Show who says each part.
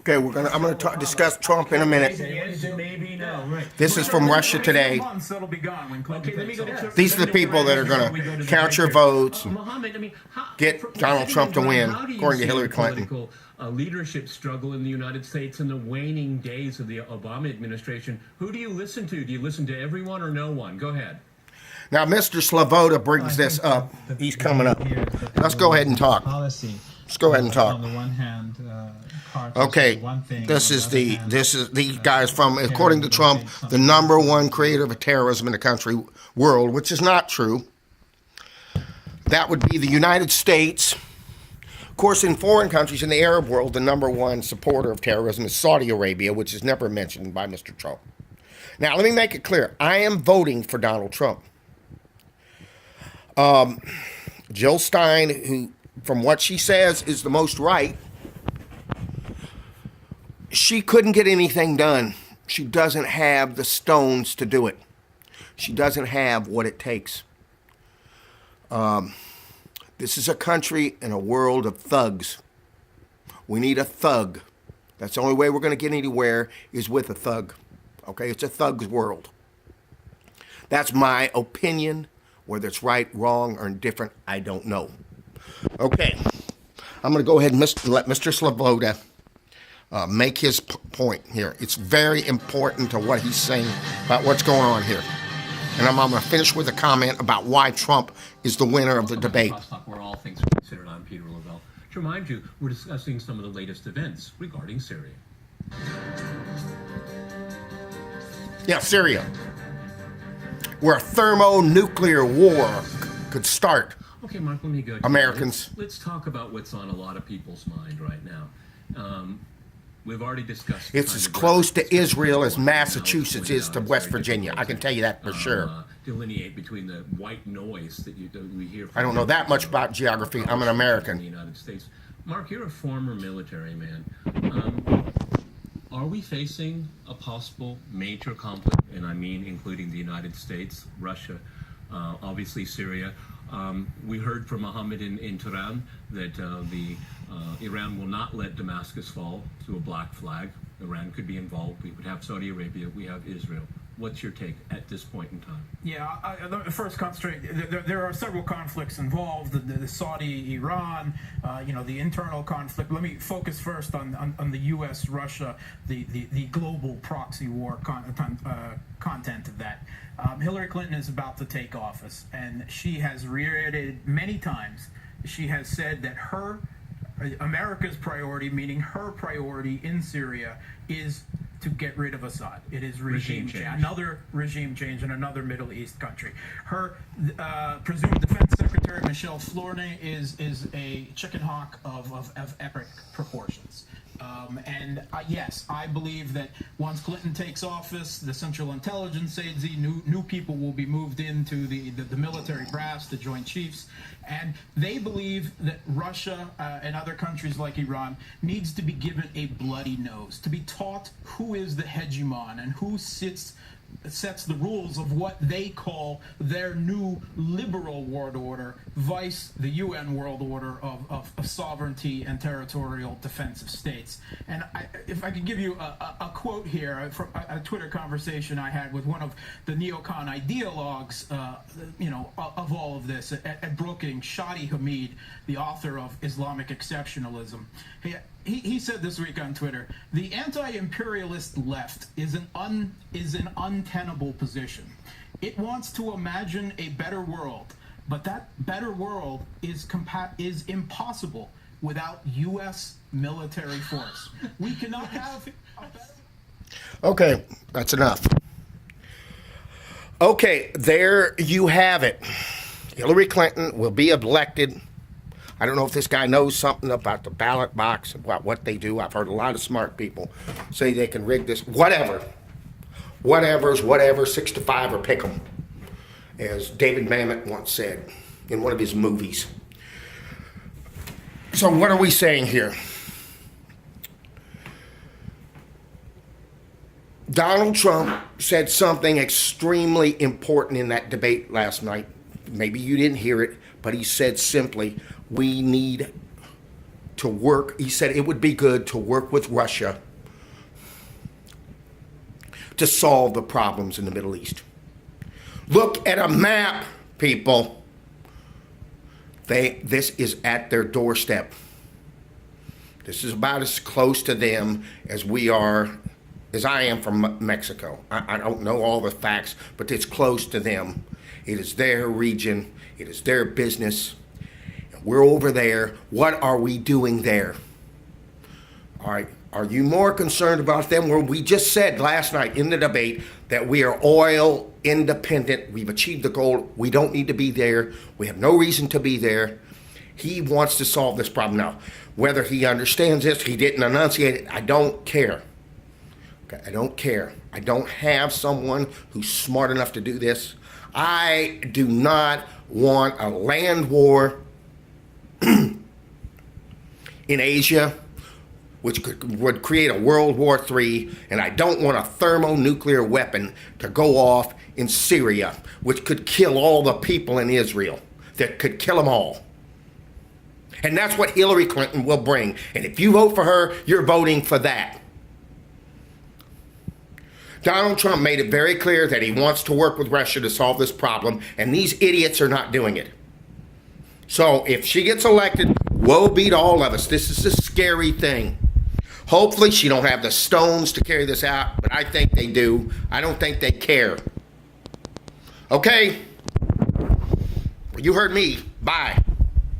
Speaker 1: Okay, I'm gonna discuss Trump in a minute.
Speaker 2: Maybe no. Right.
Speaker 1: This is from Russia Today. These are the people that are gonna count your votes and get Donald Trump to win, according to Hillary Clinton.
Speaker 2: Leadership struggle in the United States in the waning days of the Obama administration. Who do you listen to? Do you listen to everyone or no one? Go ahead.
Speaker 1: Now, Mr. Slavoda brings this up. He's coming up. Let's go ahead and talk. Let's go ahead and talk.
Speaker 3: On the one hand,
Speaker 1: okay, this is the guys from, according to Trump, the #1 creator of terrorism in the world, which is not true. That would be the United States. Of course, in foreign countries, in the Arab world, the #1 supporter of terrorism is Saudi Arabia, which is never mentioned by Mr. Trump. Now, let me make it clear. I am voting for Donald Trump. Jill Stein, who, from what she says, is the most right, she couldn't get anything done. She doesn't have the stones to do it. She doesn't have what it takes. This is a country and a world of thugs. We need a thug. That's the only way we're going to get anywhere is with a thug. Okay, it's a thug's world. That's my opinion. Whether it's right, wrong, or indifferent, I don't know. Okay, I'm going to go ahead and let Mr. Slavoda make his point here. It's very important to what he's saying about what's going on here. And I'm going to finish with a comment about why Trump is the winner of the debate.
Speaker 2: Where all things are considered. I'm Peter Lavelle. To remind you, we're discussing some of the latest events regarding Syria.
Speaker 1: Yeah, Syria, where a thermonuclear war could start.
Speaker 2: Okay, Mark, let me go.
Speaker 1: Americans.
Speaker 2: Let's talk about what's on a lot of people's mind right now. We've already discussed.
Speaker 1: It's as close to Israel as Massachusetts is to West Virginia. I can tell you that for sure.
Speaker 2: Delineate between the white noise that we hear.
Speaker 1: I don't know that much about geography. I'm an American.
Speaker 2: In the United States. Mark, you're a former military man. Are we facing a possible major conflict, and I mean including the United States, Russia, obviously Syria? We heard from Mohammed in Tehran that Iran will not let Damascus fall to a black flag. Iran could be involved. We would have Saudi Arabia. We have Israel. What's your take at this point in time?
Speaker 3: Yeah, first concentrate. There are several conflicts involved: the Saudi, Iran, the internal conflict. Let me focus first on the U.S. Russia, the global proxy war content of that. Hillary Clinton is about to take office, and she has reiterated many times. She has said that America's priority, meaning her priority in Syria, is to get rid of Assad. It is regime change, another regime change in another Middle East country. Her presumed Defense Secretary Michelle Flournoy is a chicken hawk of epic proportions. Yes, I believe that once Clinton takes office, the Central Intelligence Agency, new people will be moved into the military brass, the Joint Chiefs, and they believe that Russia and other countries like Iran needs to be given a bloody nose, to be taught who is the hegemon and who sets the rules of what they call their new liberal world order, vice the UN world order of sovereignty and territorial defense of states. And if I could give you a quote here from a Twitter conversation I had with one of the neocon ideologues, of all of this at Brookings, Shadi Hamid, the author of Islamic Exceptionalism. He said this week on Twitter, the anti-imperialist left is an untenable position. It wants to imagine a better world, but that better world is impossible without U.S. military force. We cannot have a better...
Speaker 1: Okay, that's enough. Okay, there you have it. Hillary Clinton will be elected. I don't know if this guy knows something about the ballot box, about what they do. I've heard a lot of smart people say they can rig this. Whatever. Whatever's whatever, 6 to 5 or pick 'em, as David Mamet once said in one of his movies. So what are we saying here? Donald Trump said something extremely important in that debate last night. Maybe you didn't hear it, but he said simply, we need to work, he said it would be good to work with Russia to solve the problems in the Middle East. Look at a map, people. This is at their doorstep. This is about as close to them as we are, as I am from Mexico. I don't know all the facts, but it's close to them. It is their region. It is their business. We're over there. What are we doing there? All right. Are you more concerned about them? Where we just said last night in the debate that we are oil independent. We've achieved the goal. We don't need to be there. We have no reason to be there. He wants to solve this problem now. Whether he understands this, he didn't enunciate it, I don't care. Okay, I don't care. I don't have someone who's smart enough to do this. I do not want a land war in Asia, which would create a World War III, and I don't want a thermonuclear weapon to go off in Syria, which could kill all the people in Israel, that could kill them all. And that's what Hillary Clinton will bring. And if you vote for her, you're voting for that. Donald Trump made it very clear that he wants to work with Russia to solve this problem, and these idiots are not doing it. So if she gets elected, woe be to all of us. This is a scary thing. Hopefully she don't have the stones to carry this out, but I think they do. I don't think they care. Okay? Well, you heard me. Bye.